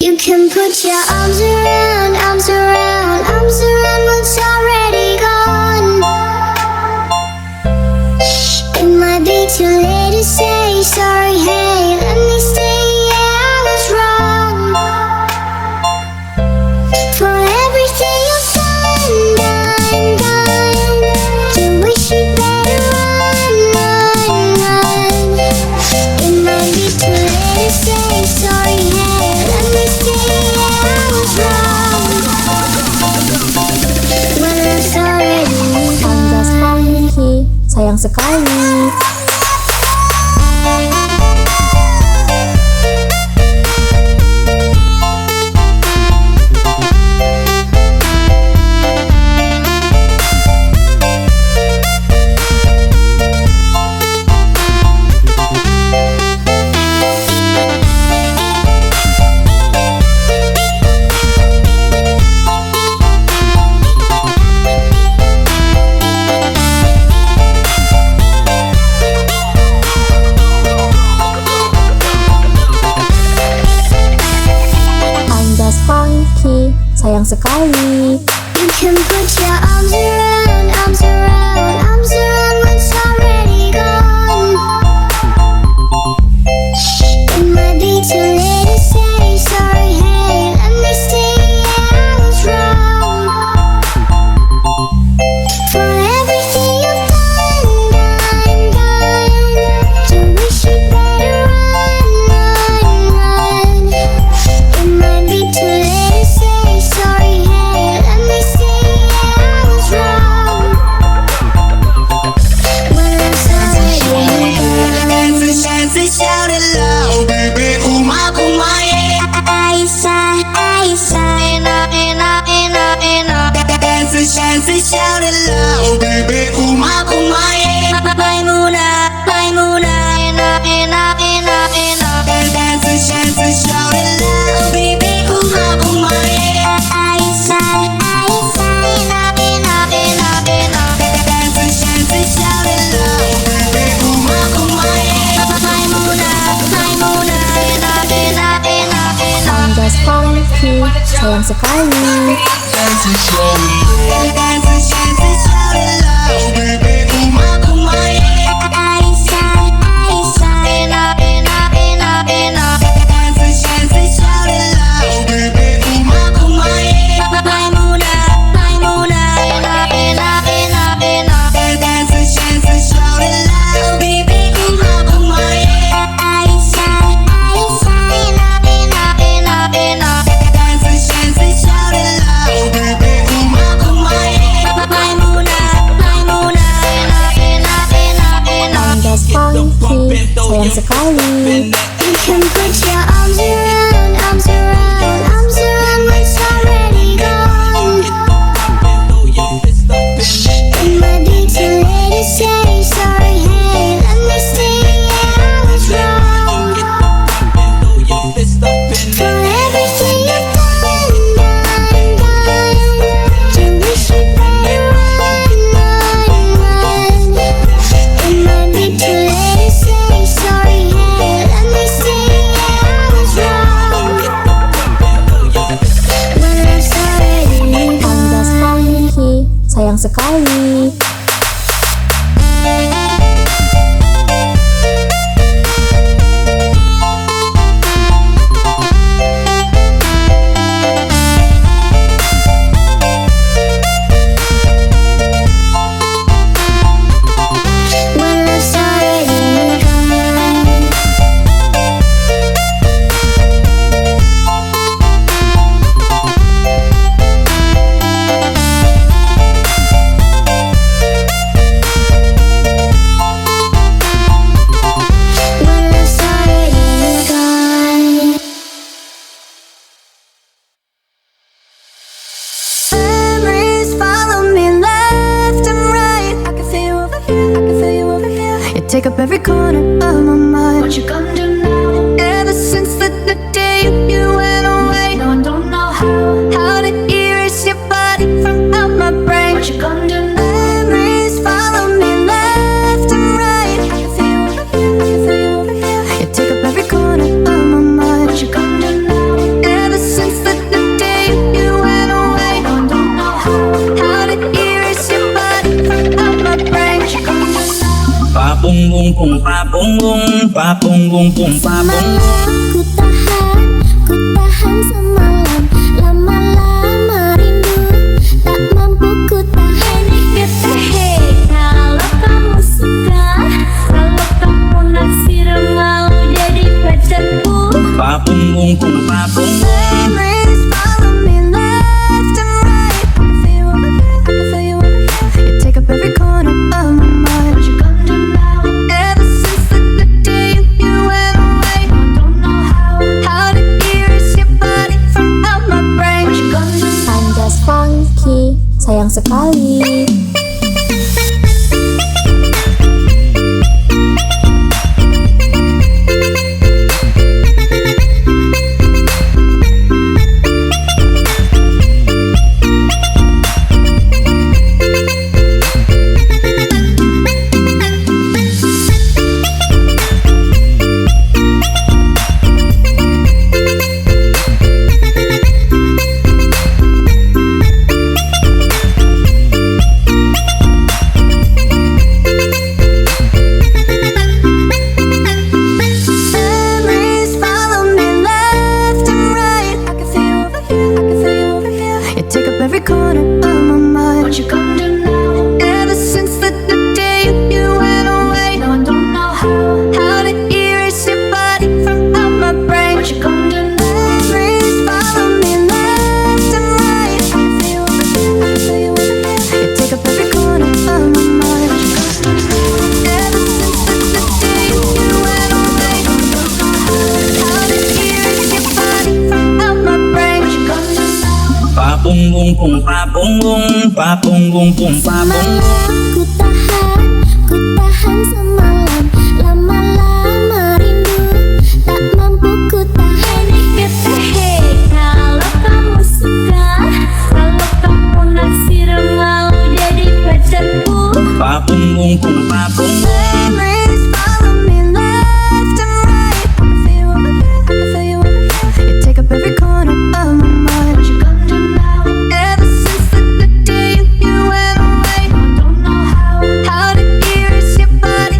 You can put your arms around, arms around, arms around what's already gone. It might be too late to say sorry, hey, let me stay, yeah, I was wrong. For everything you've done, you wish you'd better run. It might be too late to say sorry, hey, let me stay, yeah, I was wrong. When it's already gone. Sayang sekali. Sayang sekali. You can put your arms around, arms around, arms around what's already gone. It might be too late to say sorry, hey, let me stay, yeah, I was wrong. For everything you've done, you wish you'd better run. It might be too late to say sorry, hey, let me stay, yeah, I was wrong. When it's already gone. Shout it loud, baby, kuma, kuma, yeah. Aisa, Aisa, Shout it loud, baby, kuma, kuma, yeah. Maimuna, Maimuna, Shout it loud, baby, kuma, kuma, yeah. Aisa, Aisa, Shout it loud, baby, kuma, kuma, yeah. Maimuna, Maimuna, Anggas Funky. Sayang sekali. Shout it loud, baby, kuma, kuma, yeah. Aisa, Aisa, Shout it loud, baby, kuma, kuma, yeah. Maimuna, Maimuna, Shout it loud, baby, kuma, kuma, yeah. Aisa, Aisa, Shout it loud, baby, kuma, kuma, yeah. Maimuna, Maimuna, Anggas Funky. Sayang sekali. You can put your arms around, arms around, arms around what's already gone. It might be too late to say sorry, hey, let me stay, yeah, I was wrong. For everything you've done, you wish you'd better run. It might be too late to say sorry, hey, let me stay, yeah, I was wrong. When it's already Anggas gone. Funky. Sayang sekali. When it's already gone. When it's already gone. Memories follow me left and right. I can feel you over here, I can feel you over here. You take up every corner of my mind. What you gonna do now? Ever since the day you went away, no, I don't know how to erase your body from out my brain. What you gonna do now? Memories follow me left and right. I can feel you over here, I can feel you over here. You take up every corner of my mind. What you gonna do now? Ever bung bung pa bung. Ku tahan semalam. Lama-lama rindu tak mampu ku tahan. Hei, kalau kamu suka, kalau kamu naksir mau jadi pacarku. Pa bung bung bung pa bung. Memories follow me left and right. I can feel you over here, I can feel you over here. You take up every corner of my mind. What you gonna do now? Ever since the day you went away, I don't know how to erase your body from out my brain. What you gonna do? I'm just funky, sayang sekali. Memories follow me left and right. I can feel you over here, I can feel you over here. You take up every corner of my mind. What you gonna do now? Ever since the day you went away, no, I don't know how to erase your body from out my brain. What you gonna do now? Memories follow me left and right. I can feel you over here, I can feel you over here. You take up every corner of my mind. What you gonna do now? Ever since the day you went away, no, I don't know how to erase your body from out my brain. What you gonna do now? Pa bung bung bung pa bung bung. Pa bung bung bung pa bung. Ku tahan semalam. Lama-lama rindu tak mampu ku tahan. Hei, kalau kamu suka, kalau kamu naksir mau jadi pacarku. Pa bung bung bung pa bung. Memories follow me left and right. I can feel you over here, I can feel you over here. You take up every corner of my mind. What you gonna do now? Ever since the day you went away, I don't know how to erase your body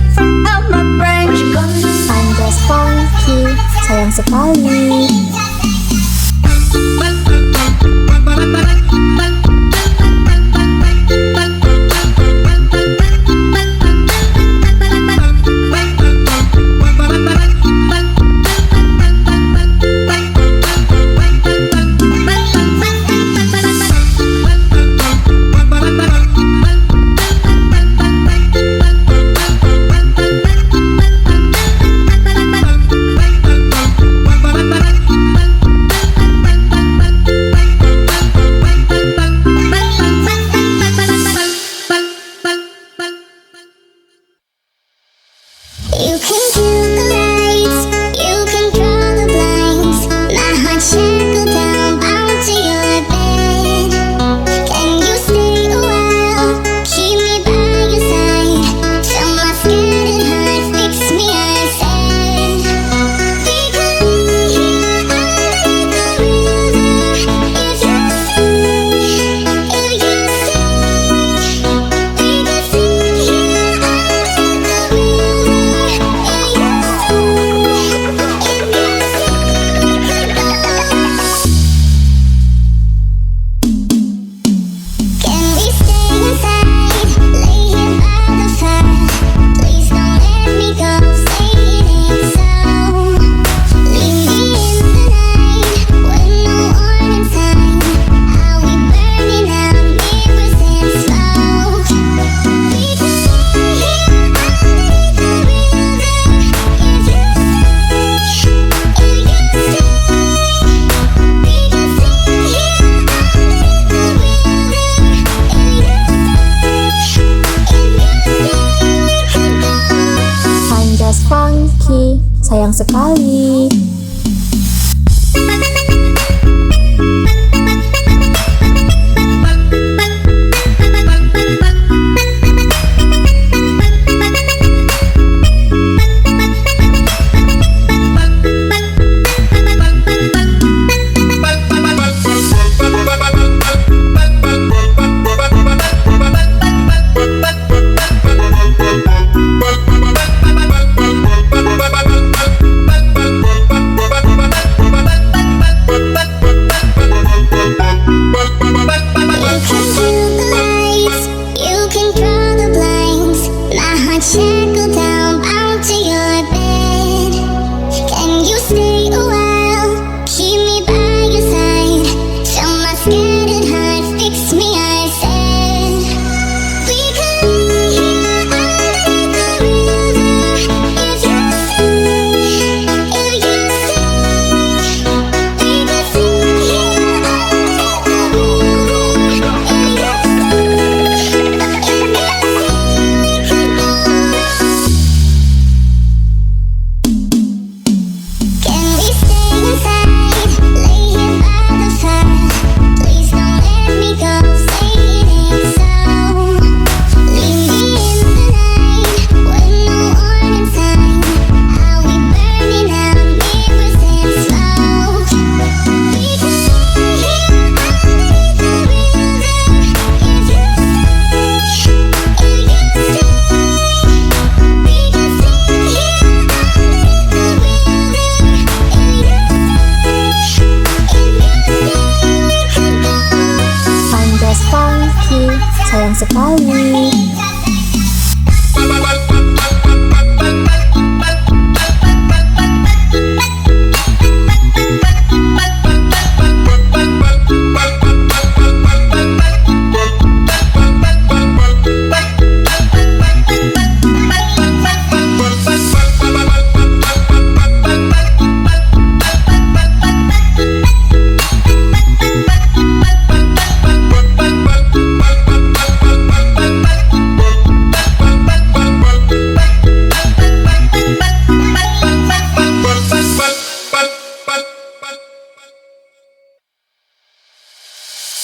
sekali.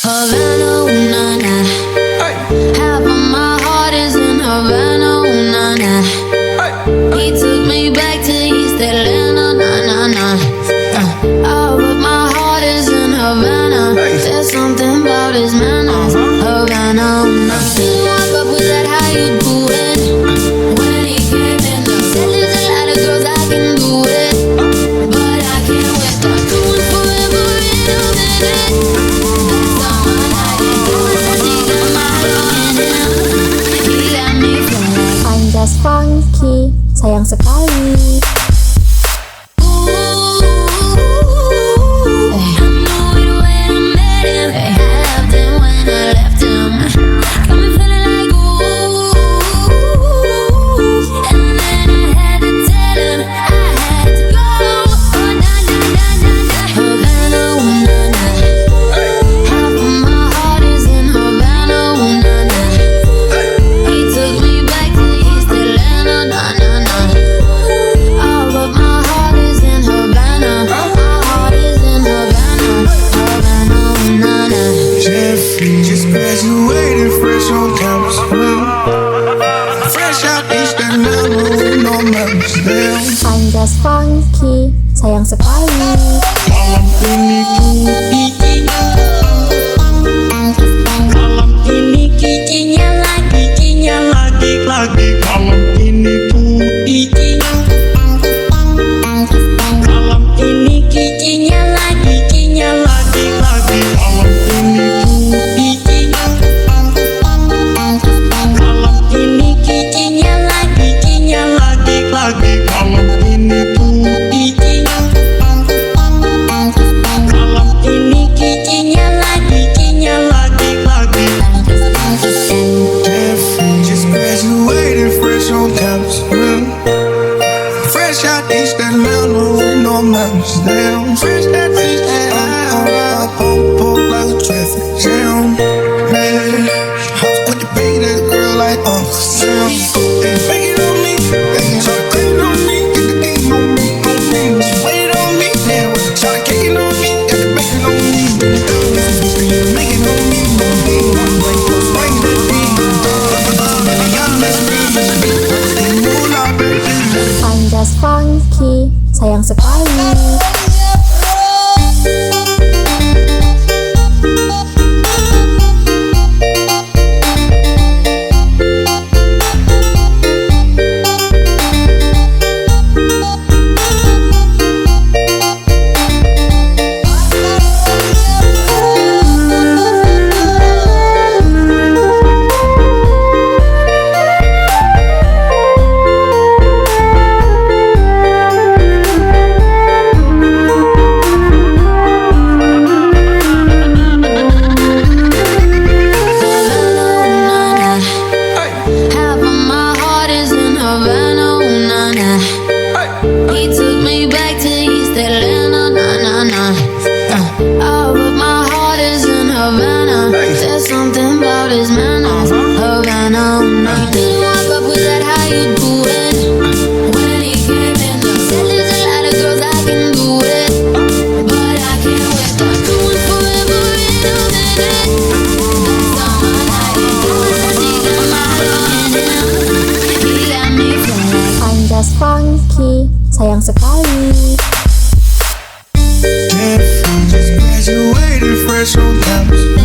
Havana, ooh, na, na. Half of my heart is in Havana, ooh, na, na. He took me back to East Atlanta, na, na, na. All of my heart is in Havana. There's something about his manners. Havana, ooh, na. Didn't walk up with that, how you do it? When he came in, I said there's a lot of girls I can do it, but I can't wait. I'm doing forever in a minute. I'm just funky, sayang sekali. Just graduated fresh on campus. Fresh out East Atlanta, no matters there. I'm just funky, sayang sekali. Malam ini kikinya lagi. Malam ini Malam ini kikinya lagi. Malam ini Malam ini kikinya lagi. Malam ini Malam ini kikinya lagi. Just graduated fresh on campus. Fresh out East Atlanta, no mountains down. Fresh out East Atlanta, pulled like a traffic jam. Man, I was quick to beat that girl like Uncle Sam. They make it on me, they try to clean on me, get the game on me. She waited on me, yeah, try to kick it on me, got the bacon on me. Make it on me, bring that beat. Young, let's I'm just funky, sayang sekali. There's something about his manners. Havana, didn't walk up with that, how you do it? When he came in, I said there's a lot of girls I can do it, but I can't wait. I'm doing forever in a minute. That's all my life. He got my love in him. He got me feeling. I'm just funky, sayang sekali. just graduated fresh on campus.